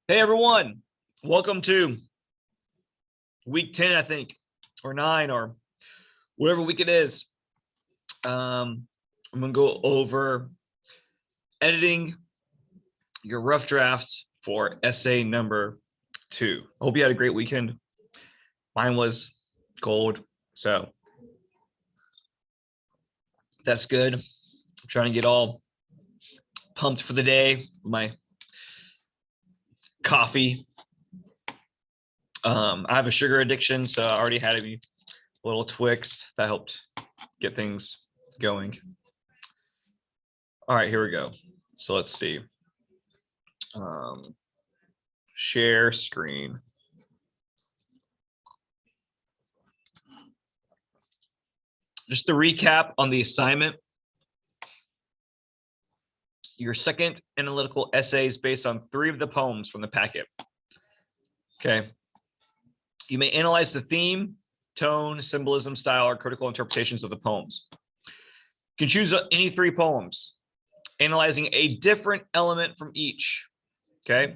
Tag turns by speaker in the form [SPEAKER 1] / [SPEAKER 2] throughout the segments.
[SPEAKER 1] Hey everyone, welcome to week 10, I think, or 9, or whatever week it is. I'm gonna go over editing your rough drafts for essay number 2. I hope you had a great weekend. Mine was cold, so that's good. I'm trying to get all pumped for the day. My coffee. I have a sugar addiction, so I already had a little Twix that helped get things going. All right, here we go. So let's see. Share screen. Just to recap on the assignment, your second analytical essay is based on 3 of the poems from the packet. Okay. You may analyze the theme, tone, symbolism, style, or critical interpretations of the poems. You can choose any 3 poems, analyzing a different element from each. Okay.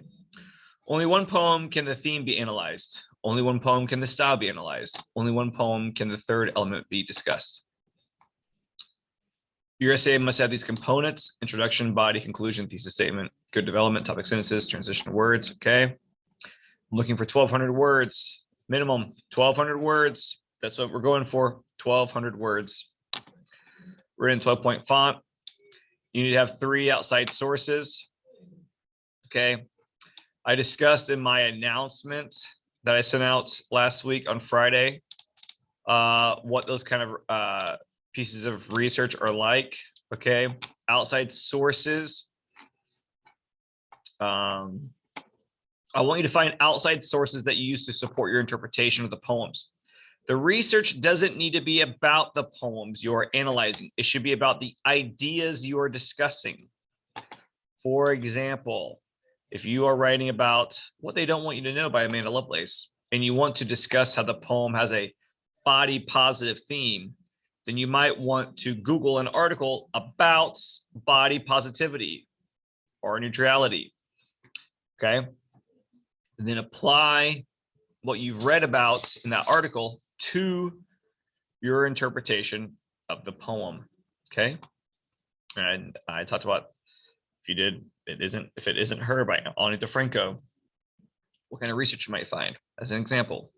[SPEAKER 1] Only one poem can the theme be analyzed. Only one poem can the style be analyzed. Only one poem can the third element be discussed. Your essay must have these components: introduction, body, conclusion, thesis statement, good development, topic sentences, transition words. Okay. I'm looking for 1,200 words, minimum 1,200 words. That's what we're going for, 1,200 words. Written in 12-point font. You need to have 3 outside sources. Okay. I discussed in my announcement that I sent out last week on Friday what those kind of pieces of research are like. Okay. Outside sources. I want you to find outside sources that you use to support your interpretation of the poems. The research doesn't need to be about the poems you are analyzing. It should be about the ideas you are discussing. For example, if you are writing about What They Don't Want You to Know by Amanda Lovelace, and you want to discuss how the poem has a body positive theme, then you might want to Google an article about body positivity or neutrality. Okay. And then apply what you've read about in that article to your interpretation of the poem. Okay. And I talked about, if it isn't her by Ani DeFranco, what kind of research you might find as an example.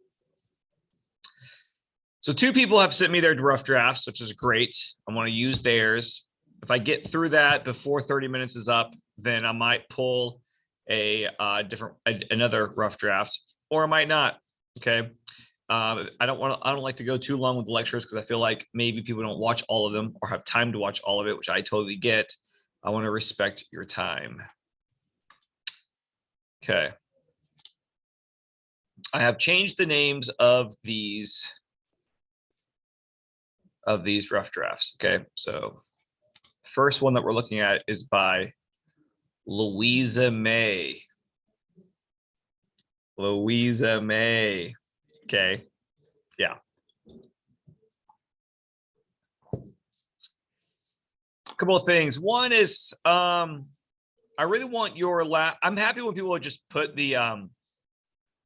[SPEAKER 1] So 2 people have sent me their rough drafts, which is great. I want to use theirs. If I get through that before 30 minutes is up, then I might pull another rough draft, or I might not. Okay. I don't like to go too long with the lectures because I feel like maybe people don't watch all of them or have time to watch all of it, which I totally get. I want to respect your time. Okay. I have changed the names of these rough drafts. Okay. So the first one that we're looking at is by Louisa May. Louisa May. Okay. Yeah. A couple of things. One is I really want your I'm happy when people just put the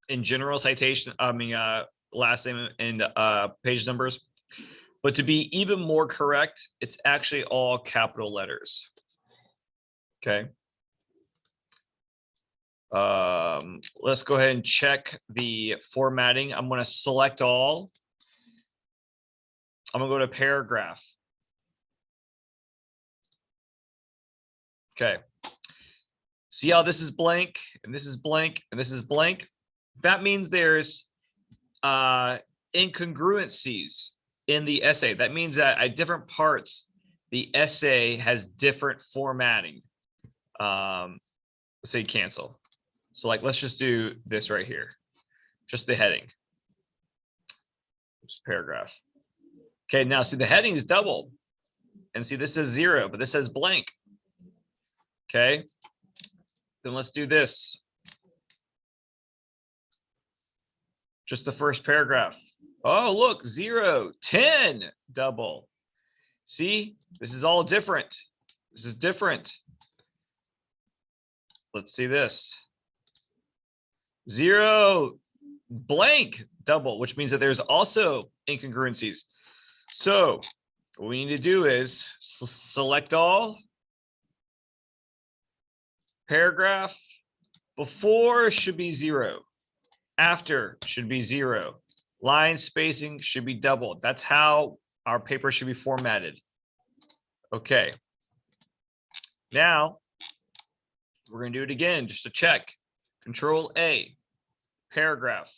[SPEAKER 1] in general citation, last name and page numbers. But to be even more correct, it's actually all capital letters. Okay. Let's go ahead and check the formatting. I'm going to select all. I'm going to go to paragraph. Okay. See how this is blank and this is blank and this is blank? That means there's incongruencies in the essay. That means that at different parts, the essay has different formatting. Let's say cancel. So like, let's just do this right here. Just the heading. Oops, paragraph. Okay, now see the heading is double. And see, this says 0, but this says blank. Okay. Then let's do this. Just the first paragraph. Oh, look, 0, 10, double. See, this is all different. This is different. Let's see this. 0 blank double, which means that there's also incongruencies. So what we need to do is select all, paragraph, before should be 0, after should be 0, line spacing should be doubled. That's how our paper should be formatted. Okay. Now we're going to do it again just to check. Control A, paragraph.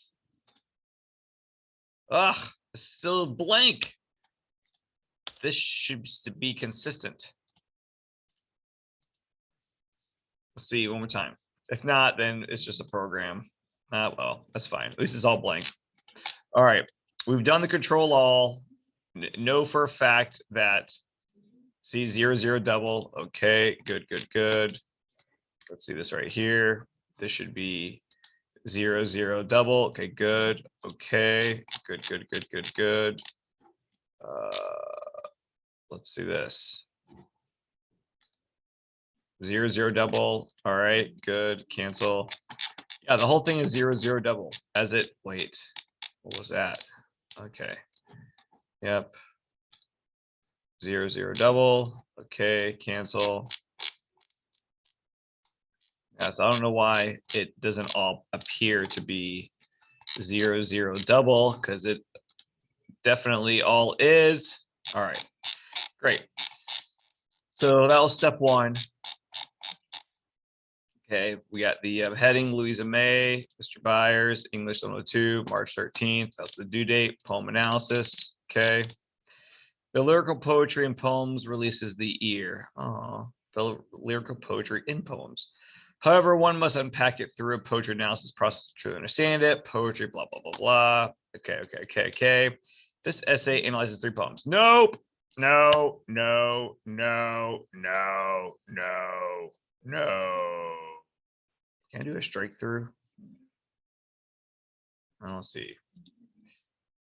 [SPEAKER 1] Ugh, it's still blank. This should be consistent. Let's see one more time. If not, then it's just a program. Well, that's fine. At least it's all blank. All right, we've done the control all. Know for a fact that see 0 0 double. Okay, good, good, good. Let's see this right here. This should be 0 0 double. Okay, good. Okay, good, good, good, good, good. Let's see this. 0 0 double. All right, good. Cancel. Yeah, the whole thing is 0 0 double. As it, wait, what was that? Okay. Yep. 0 0 double. Okay, cancel. Yeah, so I don't know why it doesn't all appear to be 0 0 double, because it definitely all is. All right, great. So that was step 1. Okay, we got the heading, Louisa May, Mr. Byers, English 102, March 13th. That's the due date, poem analysis. Okay. The lyrical poetry in poems releases the ear. Oh, the lyrical poetry in poems. However, one must unpack it through a poetry analysis process to truly understand it. Poetry, blah, blah, blah, blah. Okay, okay, okay, okay. This essay analyzes 3 poems. Nope. No, no, no, no, no, no. Can I do a strike through? I don't see.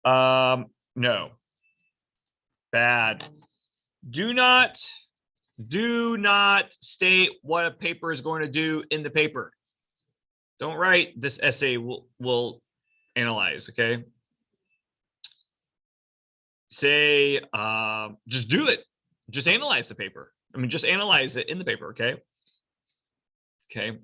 [SPEAKER 1] No. Bad. Do not state what a paper is going to do in the paper. Don't write this essay will analyze, okay? Say, just do it. Just analyze the paper. I mean, just analyze it in the paper, okay? Okay.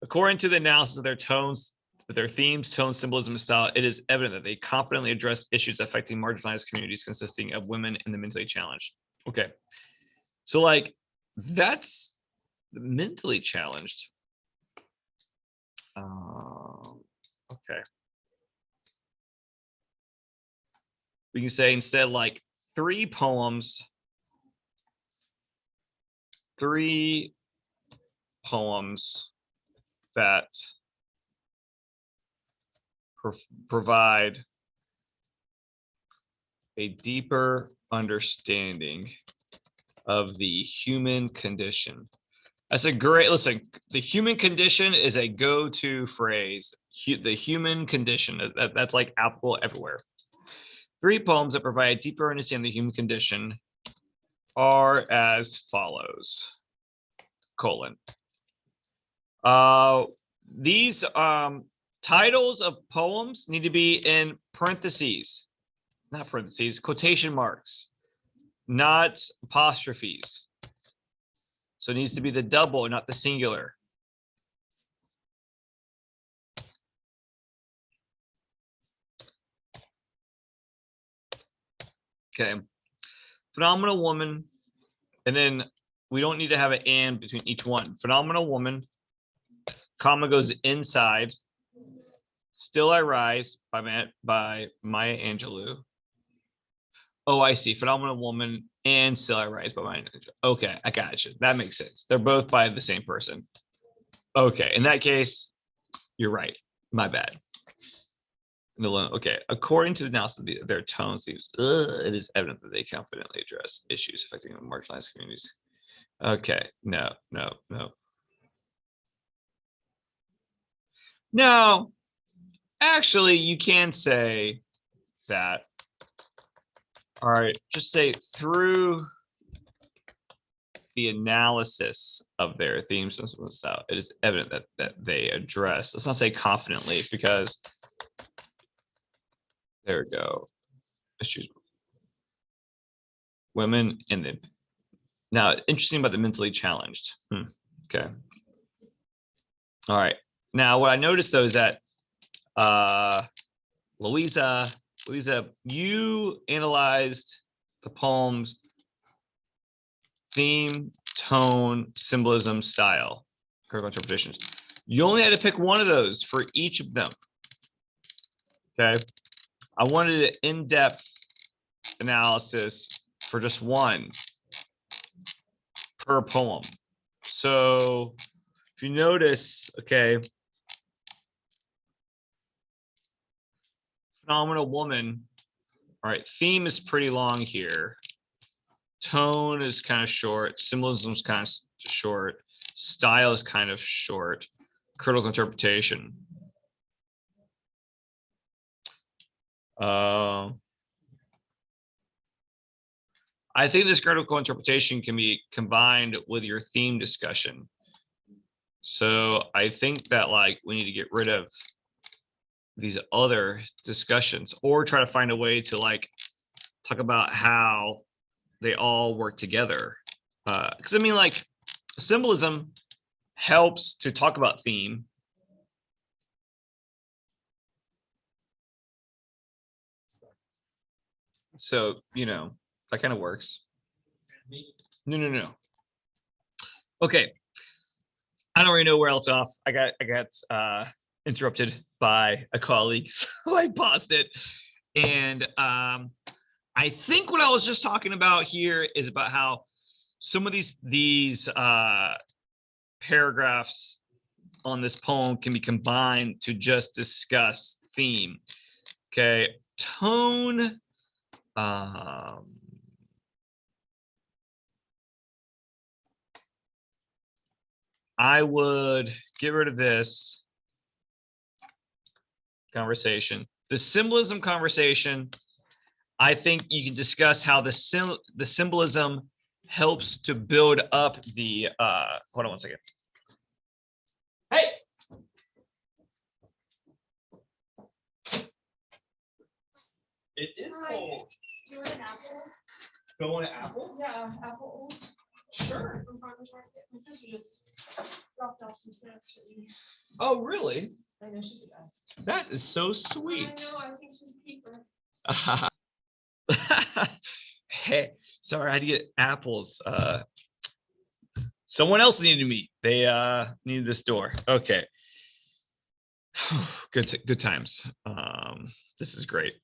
[SPEAKER 1] According to the analysis of their tones, their themes, tone, symbolism, and style, it is evident that they confidently address issues affecting marginalized communities consisting of women and the mentally challenged. Okay. So like that's mentally challenged. Okay. We can say instead like 3 poems that provide a deeper understanding of the human condition. That's a great, listen, the human condition is a go-to phrase. The human condition, that's like applicable everywhere. 3 poems that provide a deeper understanding of the human condition are as follows, : these titles of poems need to be in parentheses, not parentheses, quotation marks, not apostrophes. So it needs to be the double, not the singular. Okay. Phenomenal woman. And then we don't need to have an and between each one. Phenomenal woman, comma goes inside. Still I Rise by Maya Angelou. Oh, I see. Phenomenal Woman and Still I Rise by Maya Angelou. Okay, I got you. That makes sense. They're both by the same person. Okay, in that case, you're right. My bad. Okay, according to the analysis of their tones, it is evident that they confidently address issues affecting marginalized communities. Okay, no. No, actually, you can say that. All right, just say through the analysis of their themes, it is evident that they address. Let's not say confidently, because there we go. Issues women and the now interesting about the mentally challenged. Okay. All right. Now what I noticed though is that Louisa, you analyzed the poem's theme, tone, symbolism, style, critical interpretations. You only had to pick one of those for each of them. Okay. I wanted an in-depth analysis for just one per poem. So if you notice, okay, phenomenal woman. All right, theme is pretty long here. Tone is kind of short. Symbolism is kind of short. Style is kind of short. Critical interpretation. I think this critical interpretation can be combined with your theme discussion. So I think that like we need to get rid of these other discussions or try to find a way to like talk about how they all work together. Because I mean, like symbolism helps to talk about theme. So, you know, that kind of works. No. Okay. I don't really know where else off. I got interrupted by a colleague, so I paused it. And I think what I was just talking about here is about how some of these paragraphs on this poem can be combined to just discuss theme. Okay, tone. I would get rid of this conversation. The symbolism conversation, I think you can discuss how the symbolism helps to build up the hold on one second. Hey. It is cold.
[SPEAKER 2] Do you want an apple?
[SPEAKER 1] Don't want an apple?
[SPEAKER 2] Yeah, apples.
[SPEAKER 1] Sure.
[SPEAKER 2] From farmer's market. My sister just dropped off some snacks for me.
[SPEAKER 1] Oh, really?
[SPEAKER 2] I know, she's the best.
[SPEAKER 1] That is so sweet.
[SPEAKER 2] I know, I think she's a keeper.
[SPEAKER 1] Hey, sorry, I had to get apples. Someone else needed me. They needed this door. Okay. Good times. This is great.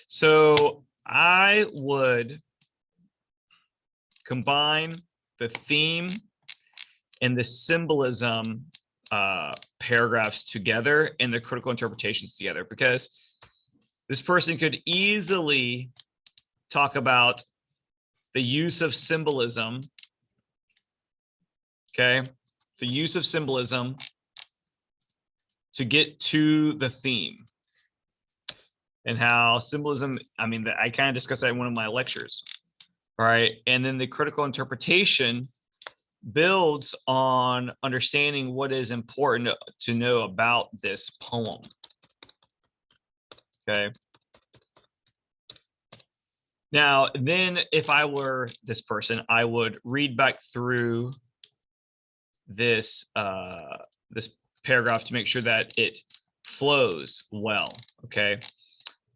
[SPEAKER 1] So I would combine the theme and the symbolism paragraphs together and the critical interpretations together, because this person could easily talk about the use of symbolism. Okay, the use of symbolism to get to the theme, and how symbolism, I mean, I kind of discussed that in one of my lectures. All right, and then the critical interpretation builds on understanding what is important to know about this poem. Okay. Now, then if I were this person, I would read back through this this paragraph to make sure that it flows well. Okay.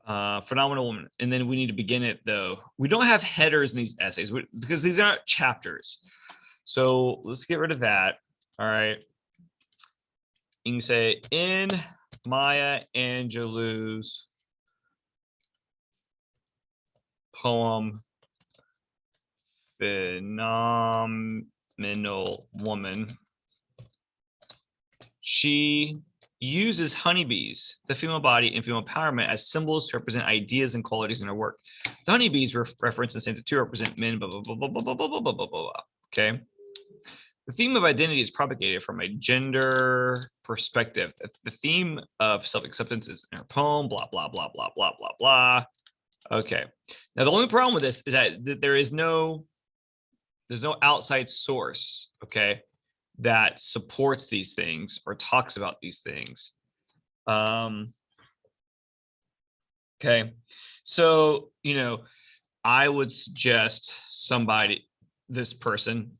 [SPEAKER 1] Phenomenal woman. And then we need to begin it though. We don't have headers in these essays because these aren't chapters. So let's get rid of that. All right. You can say in Maya Angelou's poem, Phenomenal Woman, she uses honeybees, the female body, and female empowerment as symbols to represent ideas and qualities in her work. The honeybees referenced in stanza 2 represent men, blah, blah, blah, blah, blah, blah, blah, blah, blah, blah. Okay. The theme of identity is propagated from a gender perspective. The theme of self-acceptance is in her poem, blah, blah, blah, blah, blah, blah, blah. Okay. Now, the only problem with this is that there is no There's no outside source, okay, that supports these things or talks about these things. Okay, so I would suggest this person,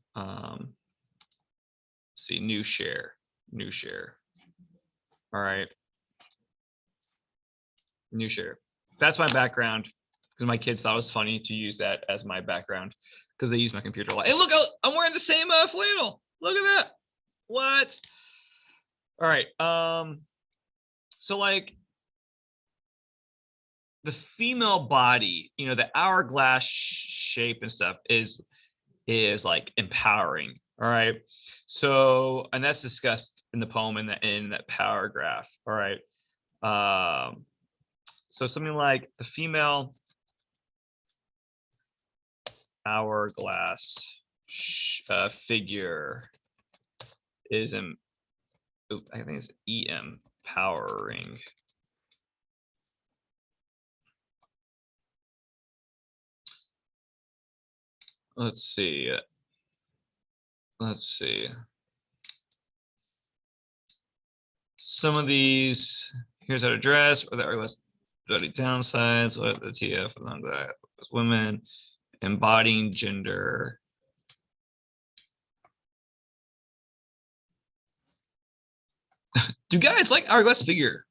[SPEAKER 1] see, new share. All right, new share. That's my background because my kids thought it was funny to use that as my background because they use my computer a lot. Hey, look, I'm wearing the same flannel. Look at that. What? All right. So like the female body, the hourglass shape and stuff is like empowering. All right. So, and that's discussed in the poem in that paragraph. All right. So something like the female hourglass figure is I think it's empowering. Let's see. Some of these, here's how to dress, or the hourglass downsides, what the TF along that women, embodying gender. Do guys like hourglass figure?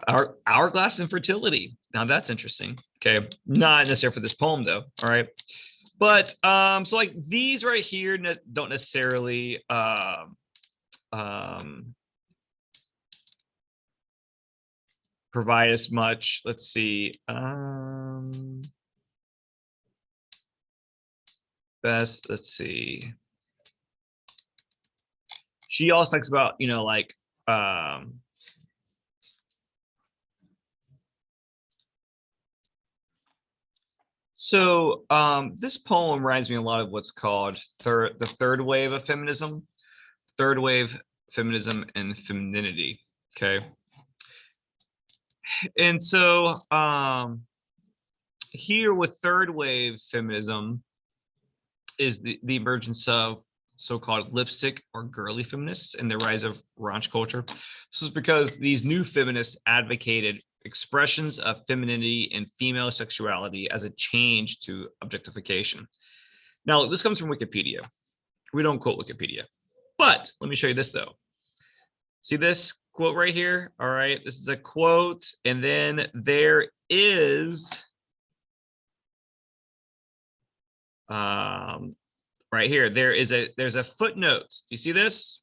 [SPEAKER 1] Hourglass infertility. Now that's interesting. Okay, not necessarily for this poem though. All right, but so like these right here don't necessarily provide as much. Let's see. Best. Let's see. She also talks about like so this poem reminds me a lot of what's called the third wave of feminism, and femininity. Okay. And so here with third wave feminism is the emergence of so-called lipstick or girly feminists and the rise of raunch culture. This is because these new feminists advocated expressions of femininity and female sexuality as a change to objectification. Now, this comes from Wikipedia. We don't quote Wikipedia, but let me show you this though. See this quote right here? All right, this is a quote, and then there is right here, there's a footnote. Do you see this?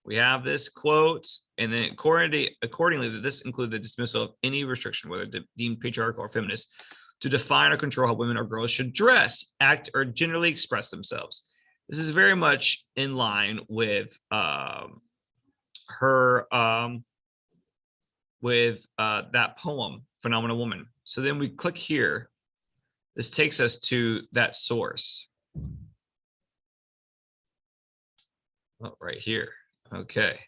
[SPEAKER 1] We have this quote, and then accordingly, that this includes the dismissal of any restriction, whether deemed patriarchal or feminist, to define or control how women or girls should dress, act, or generally express themselves. This is very much in line with her that poem, Phenomenal Woman. So then we click here. This takes us to that source. Oh, right here. Okay.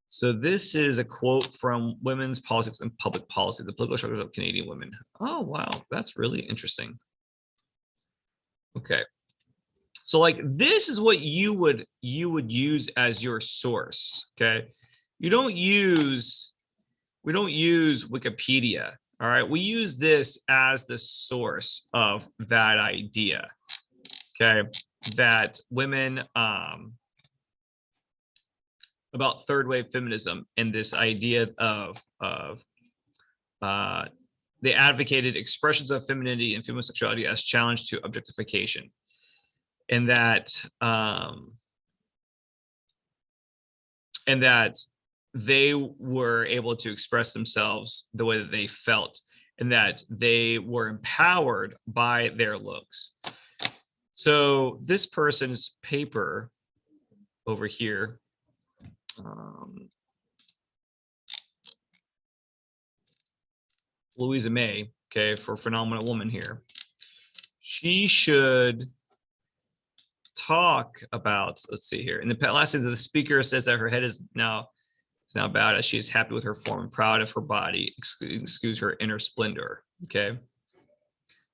[SPEAKER 1] So this is a quote from Women's Politics and Public Policy, the Political Struggles of Canadian Women. Oh, wow. That's really interesting. Okay. So like this is what you would use as your source. Okay. We don't use Wikipedia. All right. We use this as the source of that idea. Okay. That women about third wave feminism and this idea of they advocated expressions of femininity and female sexuality as challenge to objectification, and that they were able to express themselves the way that they felt, and that they were empowered by their looks. So this person's paper over here, Louisa May, okay, for Phenomenal Woman here, she should talk about, let's see here, in the last sentence, the speaker says that her head is now bowed as she is happy with her form and proud of her body, excuse her inner splendor. Okay.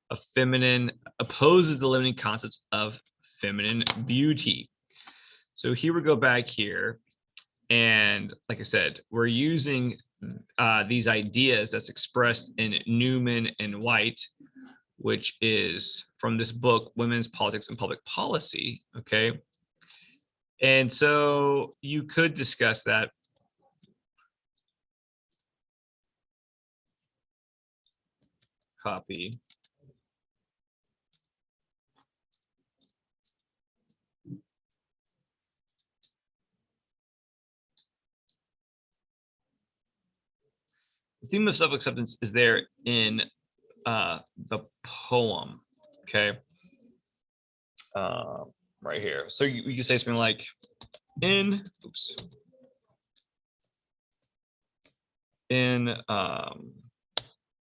[SPEAKER 1] opposes the limiting concepts of feminine beauty. So here we go back here. And like I said, we're using these ideas that's expressed in Newman and White, which is from this book, Women's Politics and Public Policy. Okay. And so you could discuss that. Copy. The theme of self-acceptance is there in the poem. Okay. Right here. So you can say something like in the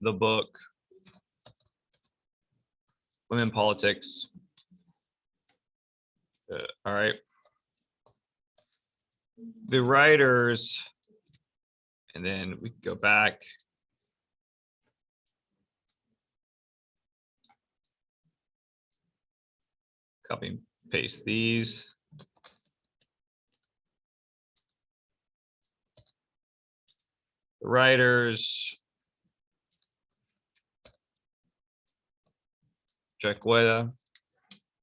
[SPEAKER 1] book Women Politics. All right. The writers, and then we go back. Copy and paste these. The writers, Jacquetta,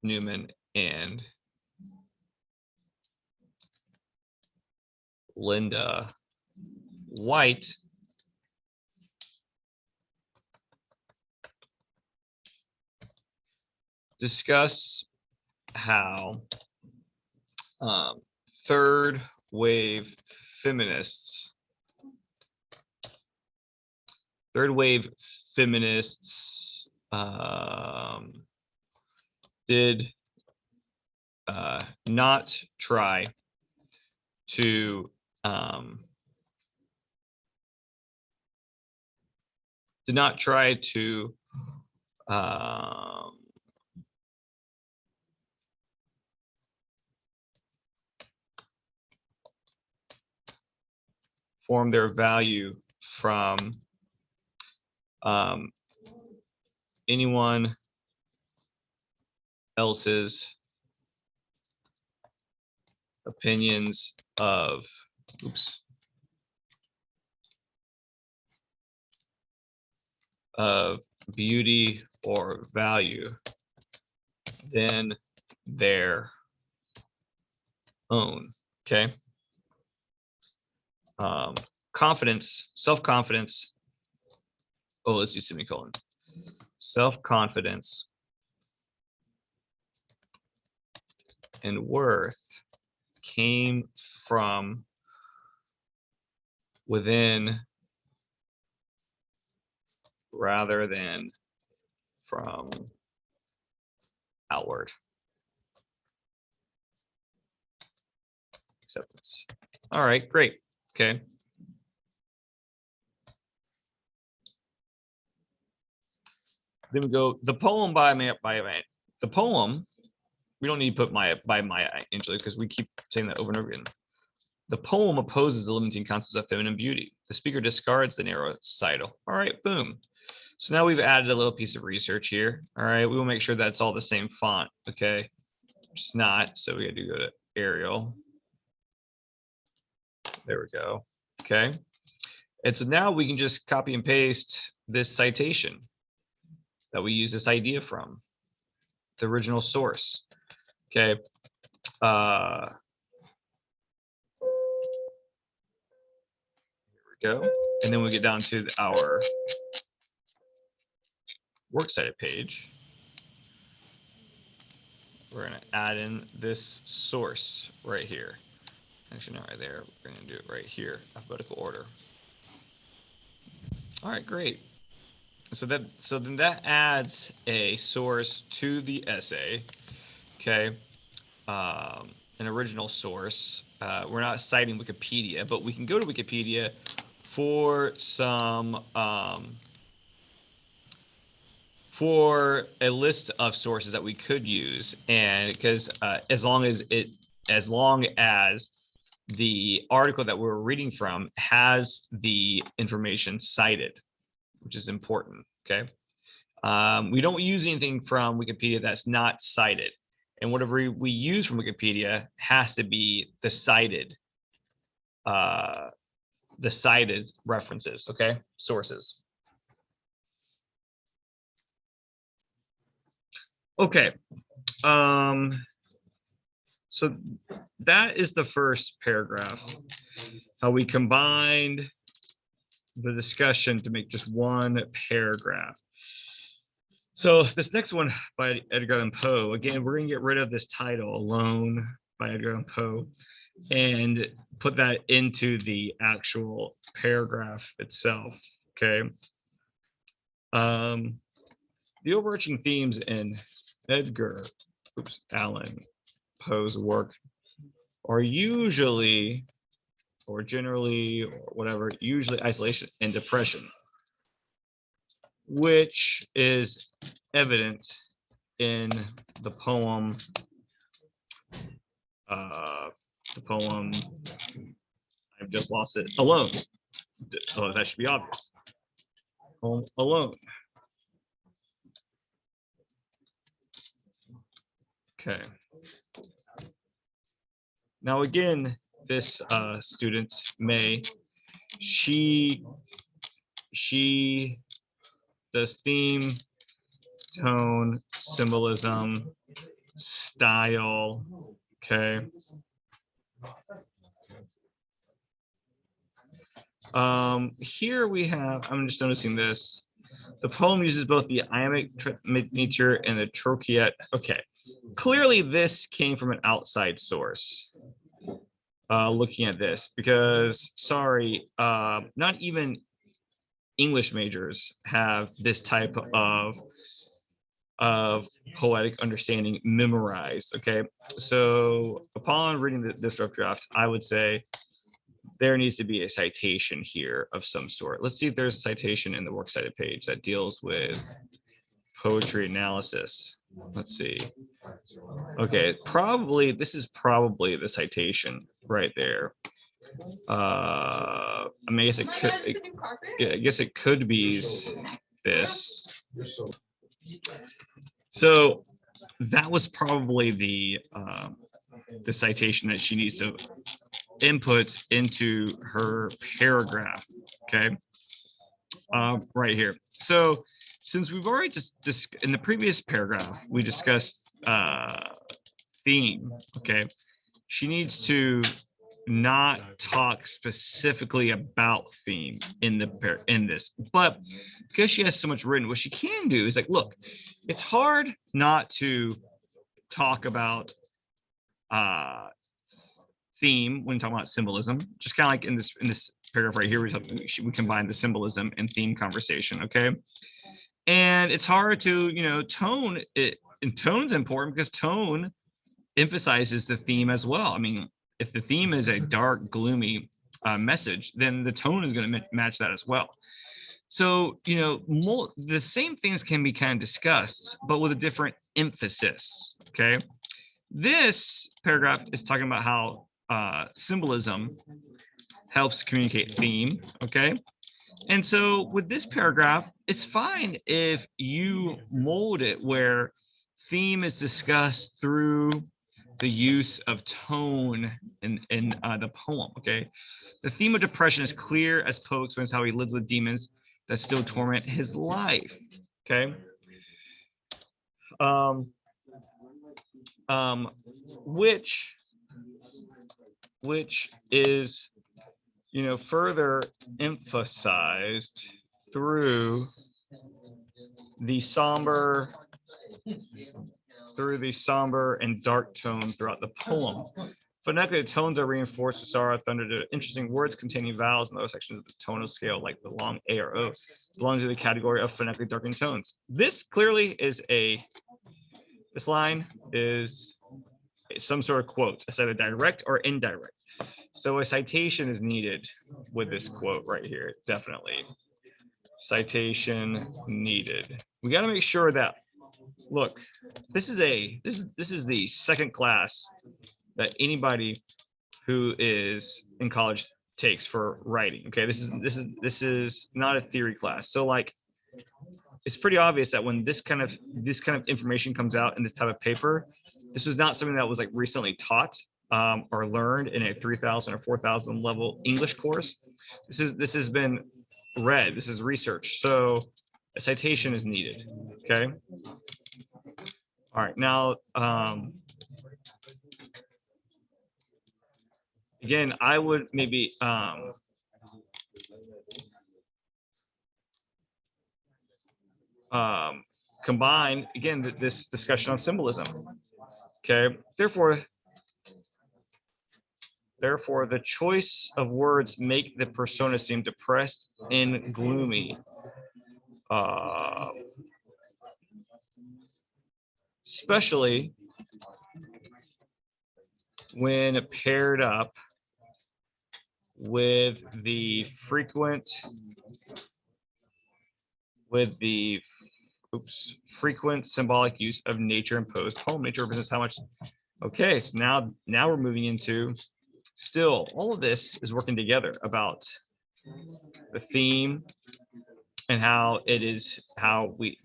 [SPEAKER 1] Newman, and Linda White discuss how third wave feminists did not try to form their value from anyone else's opinions of beauty or value than their own. Okay. Confidence, self-confidence. Oh, let's do semicolon. Self-confidence and worth came from within rather than from outward. Acceptance. All right, great. Okay. Then we go the poem by the poem. We don't need to put by Maya Angelou because we keep saying that over and over again. The poem opposes the limiting concepts of feminine beauty. The speaker discards the narrow societal. All right, boom. So now we've added a little piece of research here. All right, we will make sure that's all the same font. Okay, it's not. So we got to go to Arial. There we go. Okay, and so now we can just copy and paste this citation that we use this idea from, the original source. Okay. Here we go. And then we get down to our works cited page. We're going to add in this source right here. Actually, not right there. We're going to do it right here, alphabetical order. All right, great. So then that adds a source to the essay. Okay. An original source. We're not citing Wikipedia, but we can go to Wikipedia for some for a list of sources that we could use, and because as long as the article that we're reading from has the information cited, which is important. Okay. We don't use anything from Wikipedia that's not cited. And whatever we use from Wikipedia has to be the cited references, okay? Sources. Okay. So that is the first paragraph, how we combined the discussion to make just one paragraph. So this next one by Edgar Allan Poe, again, we're going to get rid of this title, Alone by Edgar Allan Poe, and put that into the actual paragraph itself, okay? The overarching themes in Edgar Allan Poe's work are usually, or generally, or whatever, usually isolation and depression, which is evident in the poem. I've just lost it. Alone. Oh, that should be obvious. Poem Alone. Okay. Now again, this student, May, she does theme, tone, symbolism, style, okay. Here we have, I'm just noticing this. The poem uses both the iambic nature and the trochaic. Okay, clearly this came from an outside source. Looking at this, because sorry, not even English majors have this type of poetic understanding memorized. Okay, so upon reading this rough draft, I would say there needs to be a citation here of some sort. Let's see if there's a citation in the works cited page that deals with poetry analysis. Let's see. Okay, probably this is probably the citation right there. I mean, I guess it could. I guess it could be this. So that was probably the citation that she needs to input into her paragraph. Okay, right here. So since we've already just in the previous paragraph we discussed theme. Okay, she needs to not talk specifically about theme in this, but because she has so much written, what she can do is like, look, it's hard not to talk about theme when talking about symbolism, just kind of like in this paragraph right here, we combine the symbolism and theme conversation, okay? And it's hard to, tone it, and tone's important because tone emphasizes the theme as well. I mean, if the theme is a dark, gloomy message, then the tone is going to match that as well. So, the same things can be kind of discussed, but with a different emphasis. Okay. This paragraph is talking about how symbolism helps communicate theme. Okay. And so with this paragraph, it's fine if you mold it where theme is discussed through the use of tone in the poem. Okay, the theme of depression is clear as Poe explains how he lives with demons that still torment his life. Okay, which is further emphasized through the somber and dark tone throughout the poem. Phonetically, the tones are reinforced with sorrow, thunder, to interesting words containing vowels in the lower sections of the tonal scale, like the long A or O, belongs to the category of phonetically darkened tones. This clearly is this line is some sort of quote. It's either direct or indirect. So a citation is needed with this quote right here, definitely. Citation needed. We got to make sure that, look, this is the second class that anybody who is in college takes for writing. Okay, this is not a theory class. So like it's pretty obvious that when this kind of information comes out in this type of paper, this was not something that was like recently taught or learned in a 3,000 or 4,000 level English course. This has been read. This is research. So a citation is needed. Okay. All right. Now, again, I would maybe combine again this discussion on symbolism. Okay. Therefore, the choice of words make the persona seem depressed and gloomy. Especially when paired up with the frequent symbolic use of nature imposed poem. Nature represents how much. Okay, so now we're moving into still all of this is working together about the theme and how it is how we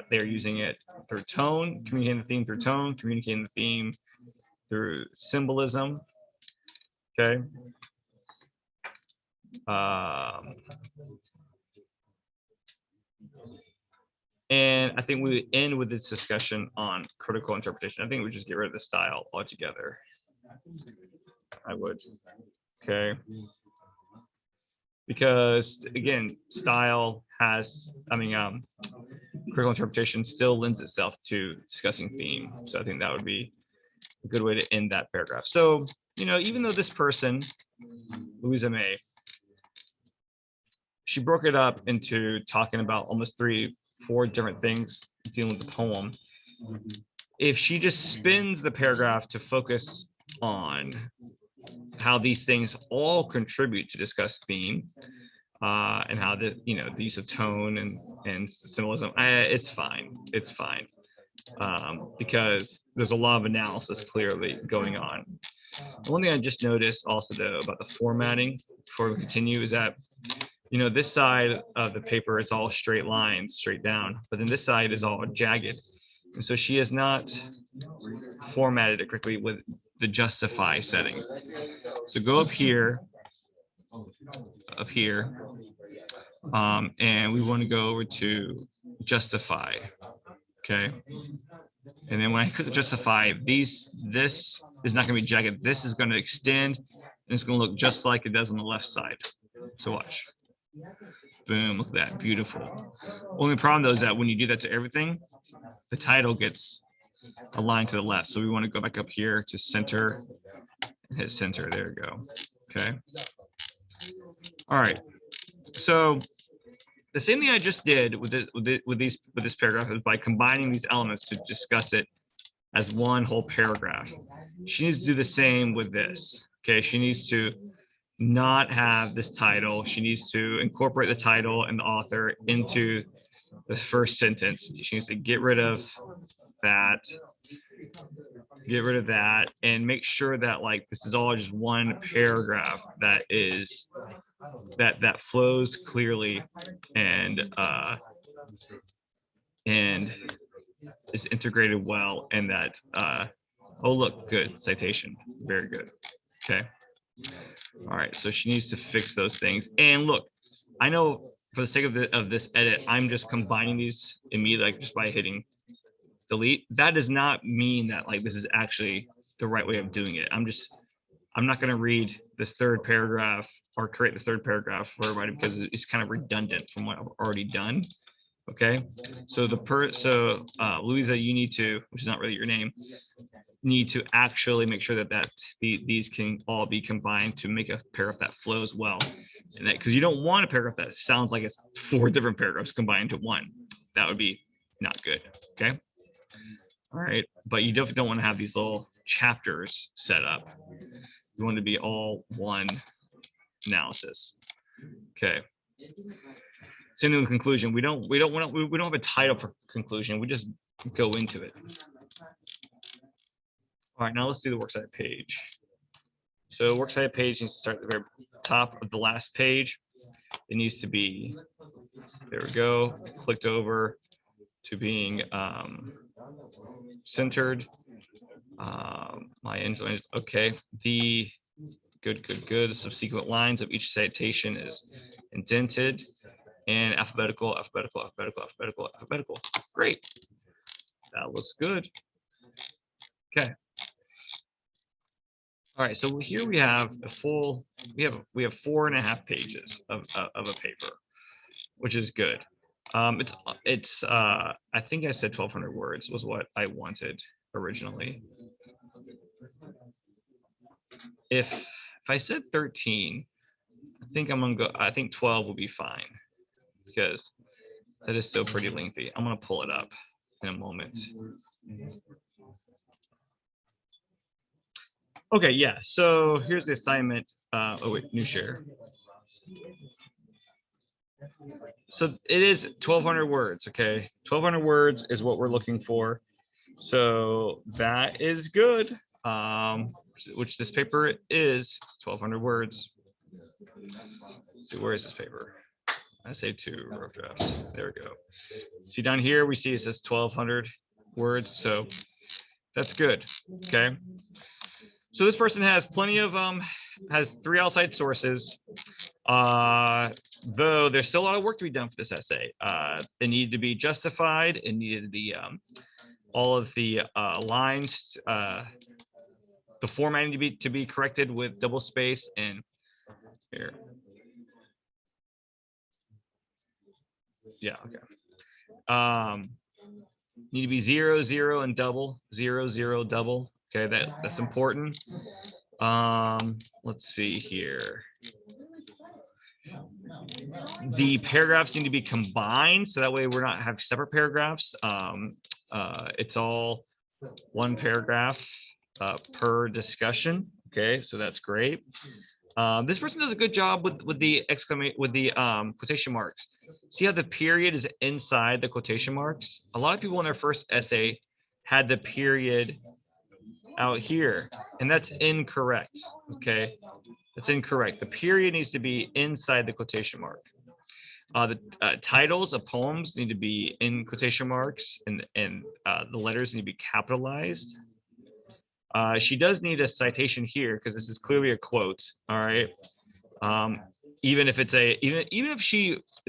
[SPEAKER 1] they're using it through tone, communicating the theme through tone, communicating the theme through symbolism. Okay. And I think we end with this discussion on critical interpretation. I think we just get rid of the style altogether. I would. Okay. Because again, style has, critical interpretation still lends itself to discussing theme. So I think that would be a good way to end that paragraph. So, even though this person, Louisa May, she broke it up into talking about almost 3-4 different things dealing with the poem. If she just spins the paragraph to focus on how these things all contribute to discuss theme, and how the use of tone and symbolism, it's fine. It's fine. Because there's a lot of analysis clearly going on. The one thing I just noticed also though about the formatting before we continue is that this side of the paper, it's all straight lines straight down, but then this side is all jagged. And so she has not formatted it correctly with the justify setting. So go up here, and we want to go over to justify. Okay. And then when I click justify, this is not going to be jagged. This is going to extend, and it's going to look just like it does on the left side. So watch. Boom, look at that, beautiful. Only problem though is that when you do that to everything, the title gets aligned to the left. So we want to go back up here to center, hit center, there we go. Okay. All right. So the same thing I just did with this paragraph is by combining these elements to discuss it as one whole paragraph. She needs to do the same with this. Okay, she needs to not have this title. She needs to incorporate the title and the author into the first sentence. She needs to get rid of that, and make sure that like this is all just one paragraph that is that flows clearly and is integrated well, and that oh look, good citation, very good. Okay. All right, so she needs to fix those things. And look, I know for the sake of this edit, I'm just combining these immediately, like just by hitting delete. That does not mean that like this is actually the right way of doing it. I'm not going to read this third paragraph or create the third paragraph for everybody because it's kind of redundant from what I've already done. Okay, so Louisa, you need to, which is not really your name, need to actually make sure that these can all be combined to make a paragraph that flows well, and that because you don't want a paragraph that sounds like it's 4 different paragraphs combined into one. That would be not good. Okay. All right, but you definitely don't want to have these little chapters set up. You want to be all one analysis. Okay. So in conclusion, we don't have a title for conclusion. We just go into it. All right, now let's do the works cited page. So works cited page needs to start at the very top of the last page. It needs to be, there we go, clicked over, to being centered. Okay. The good. The subsequent lines of each citation is indented and alphabetical. Great. That looks good. Okay. All right, so here we have a full, we have 4.5 pages of a paper, which is good. It's I think I said 1,200 words was what I wanted originally. If I said 13, I think I'm gonna go. I think 12 will be fine because that is still pretty lengthy. I'm gonna pull it up in a moment. Okay, yeah. So here's the assignment. Oh wait, new share. So it is 1,200 words. Okay, 1,200 words is what we're looking for. So that is good. Which this paper is. It's 1,200 words. Let's see, where is this paper? Essay 2, rough draft. There we go. See down here, we see it says 1,200 words. So that's good. Okay. So this person has plenty of has 3 outside sources. Though there's still a lot of work to be done for this essay. It needed to be justified. It needed the all of the lines, the formatting to be corrected with double space and here. Yeah. Okay. Need to be 0, 0, and double 0, 0, double. Okay, that's important. Let's see here. The paragraphs need to be combined, so that way we're not have separate paragraphs. It's all one paragraph per discussion. Okay, so that's great. This person does a good job with the quotation marks. See how the period is inside the quotation marks? A lot of people in their first essay had the period out here, and that's incorrect. Okay, that's incorrect. The period needs to be inside the quotation mark. The titles of poems need to be in quotation marks, and the letters need to be capitalized. She does need a citation here because this is clearly a quote. All right. Even if it's even if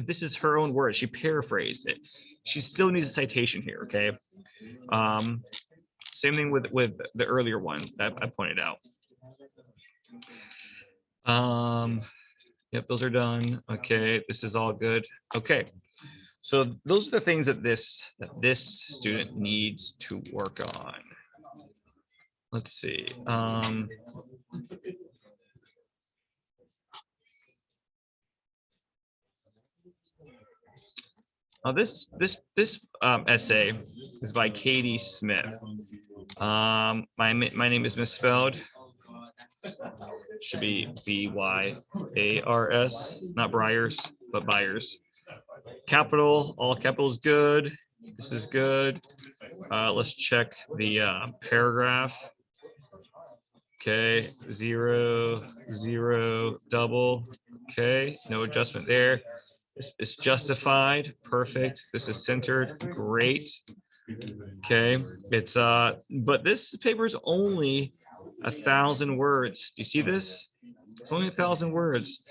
[SPEAKER 1] this is her own words, she paraphrased it, she still needs a citation here. Okay. Same thing with the earlier one that I pointed out. Yep, those are done. Okay, this is all good. Okay, so those are the things that this student needs to work on. Let's see. This essay is by Katie Smith. My name is misspelled. Should be B-Y-A-R-S, not Briars, but Byers. Capital, all capitals good. This is good. Let's check the paragraph. Okay, 0, 0, double. Okay, no adjustment there. It's justified. Perfect. This is centered. Great. Okay, it's but this paper is only 1,000 words. Do you see this? It's only 1,000 words.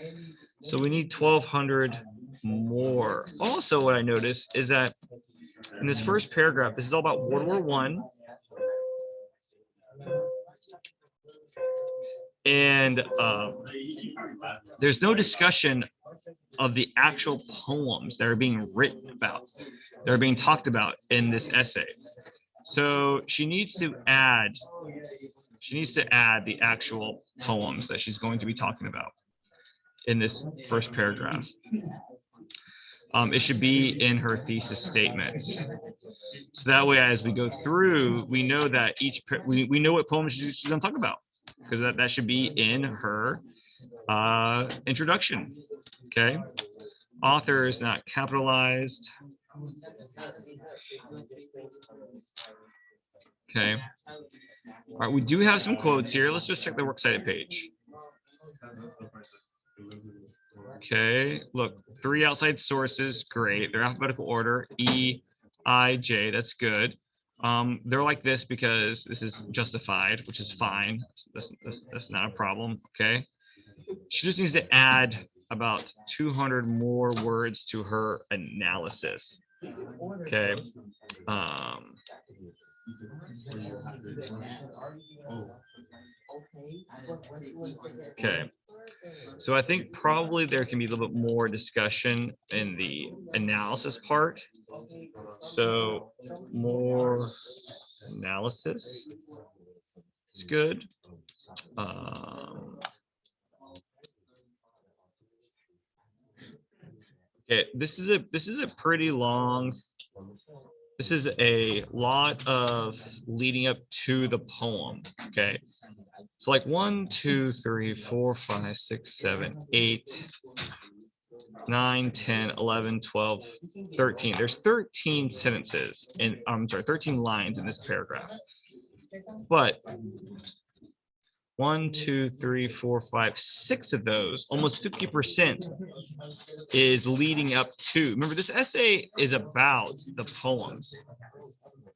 [SPEAKER 1] So we need 1,200 more. Also, what I noticed is that in this first paragraph, this is all about World War I. And there's no discussion of the actual poems that are being written about, that are being talked about in this essay. So she needs to add the actual poems that she's going to be talking about in this first paragraph. It should be in her thesis statement. So that way, as we go through, we know that we know what poems she's going to talk about, because that should be in her introduction. Okay. Author is not capitalized. Okay. All right, we do have some quotes here. Let's just check the works cited page. Okay, look, 3 outside sources, great. They're alphabetical order, E, IJ. That's good. They're like this because this is justified, which is fine. That's not a problem. Okay. She just needs to add about 200 more words to her analysis. Okay. Okay. So I think probably there can be a little bit more discussion in the analysis part. So more analysis is good. Okay, this is a pretty long. This is a lot of leading up to the poem. Okay, so like 1, 2, 3, 4, 5, 6, 7, 8, 9, 10, 11, 12, 13. There's 13 sentences and I'm sorry, 13 lines in this paragraph. But 1, 2, 3, 4, 5, 6 of those, almost 50% is leading up to. Remember, this essay is about the poems.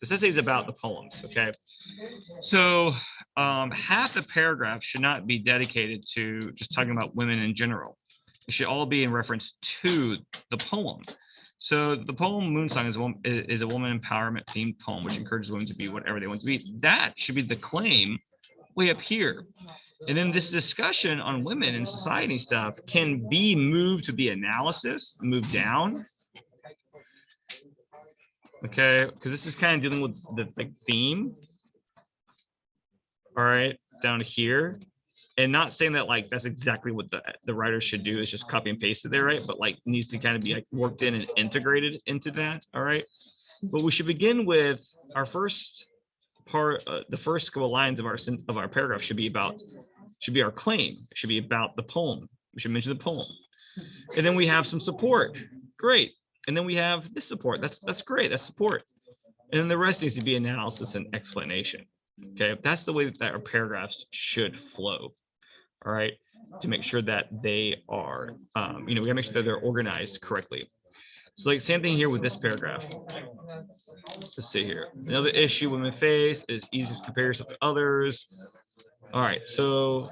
[SPEAKER 1] This essay is about the poems, okay? So half the paragraph should not be dedicated to just talking about women in general. It should all be in reference to the poem. So the poem Moonsong is a woman empowerment themed poem, which encourages women to be whatever they want to be. That should be the claim way up here. And then this discussion on women and society stuff can be moved to the analysis, moved down. Okay, because this is kind of dealing with the theme. All right, down here. And not saying that like that's exactly what the writer should do, is just copy and paste it there, right? But like needs to kind of be like worked in and integrated into that. All right. But we should begin with our first part, the first couple of lines of our paragraph should be our claim. It should be about the poem. We should mention the poem. And then we have some support. Great. And then we have this support. That's great. That's support. And then the rest needs to be analysis and explanation. Okay. That's the way that our paragraphs should flow. All right. To make sure that they are, we gotta make sure that they're organized correctly. So like same thing here with this paragraph. Let's see here. Another issue women face is easy to compare yourself to others. All right. So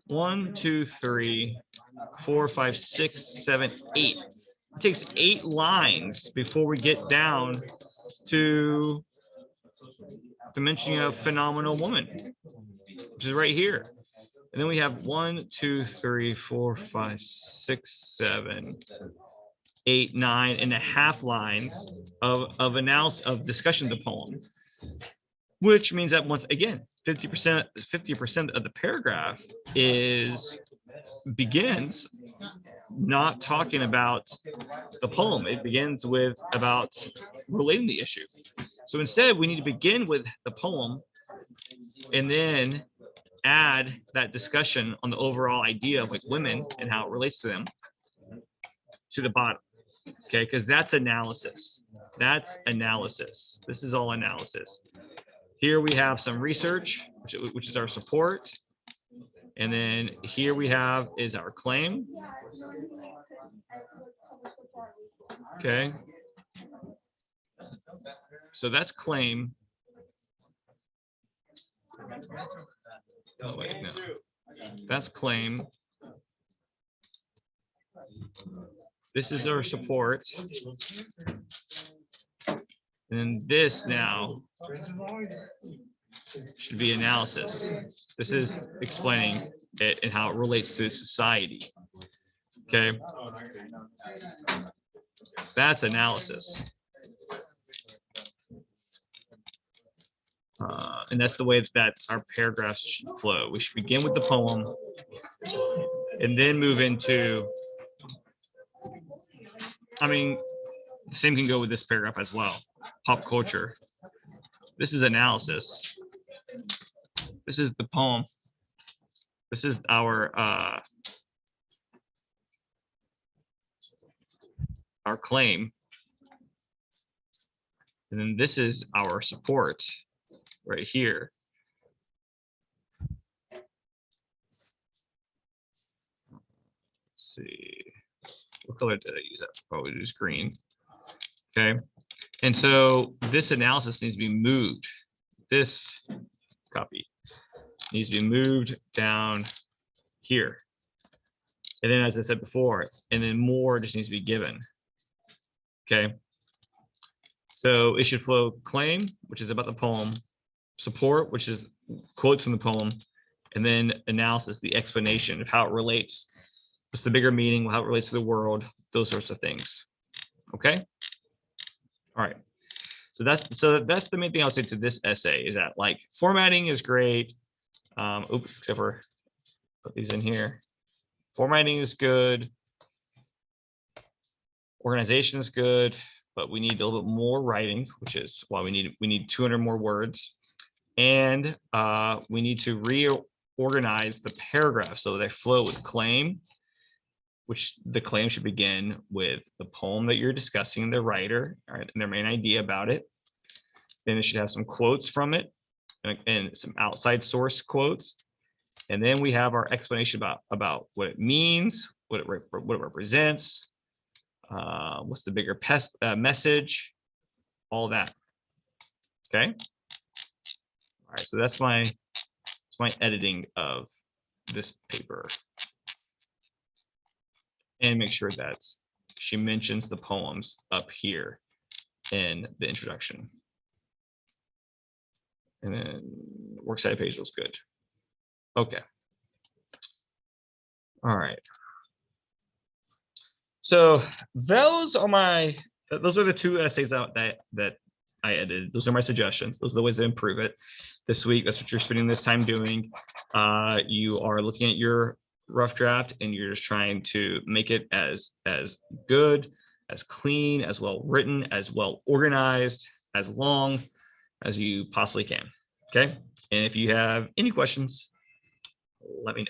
[SPEAKER 1] 1, 2, 3, 4, 5, 6, 7, 8. It takes 8 lines before we get down to the mentioning of phenomenal woman, which is right here. And then we have 1, 2, 3, 4, 5, 6, 7, 8, 9.5 lines of analysis of discussion of the poem, which means that once again, 50% of the paragraph begins not talking about the poem. It begins with about relating the issue. So instead, we need to begin with the poem and then add that discussion on the overall idea of like women and how it relates to them to the bottom. Okay, because that's analysis. That's analysis. This is all analysis. Here we have some research, which is our support. And then here we have is our claim. Okay. So that's claim. Oh, wait, no. That's claim. This is our support. And then this now should be analysis. This is explaining it and how it relates to society. Okay. That's analysis. And that's the way that our paragraphs should flow. We should begin with the poem and then move into, the same can go with this paragraph as well. Pop culture. This is analysis. This is the poem. This is our claim. And then this is our support right here. Let's see. What color did I use? That probably use green. Okay. And so this analysis needs to be moved. This copy needs to be moved down here. And then, as I said before, and then more just needs to be given. Okay. So it should flow claim, which is about the poem, support, which is quotes from the poem, and then analysis, the explanation of how it relates. What's the bigger meaning, how it relates to the world, those sorts of things. Okay. All right. So that's the main thing I would say to this essay is that like formatting is great. Except for put these in here. Formatting is good. Organization is good, but we need a little bit more writing, which is why we need 200 more words. And we need to reorganize the paragraphs so they flow with claim, which the claim should begin with the poem that you're discussing, the writer, all right, and their main idea about it. Then it should have some quotes from it and some outside source quotes. And then we have our explanation about what it means, what it represents, what's the bigger message, all that. Okay. All right, so that's my editing of this paper. And make sure that she mentions the poems up here in the introduction. And then works cited page looks good. Okay. All right. So those are the two essays that I edited. Those are my suggestions. Those are the ways to improve it this week. That's what you're spending this time doing. You are looking at your rough draft and you're just trying to make it as good, as clean, as well written, as well organized, as long as you possibly can. Okay. And if you have any questions, let me know.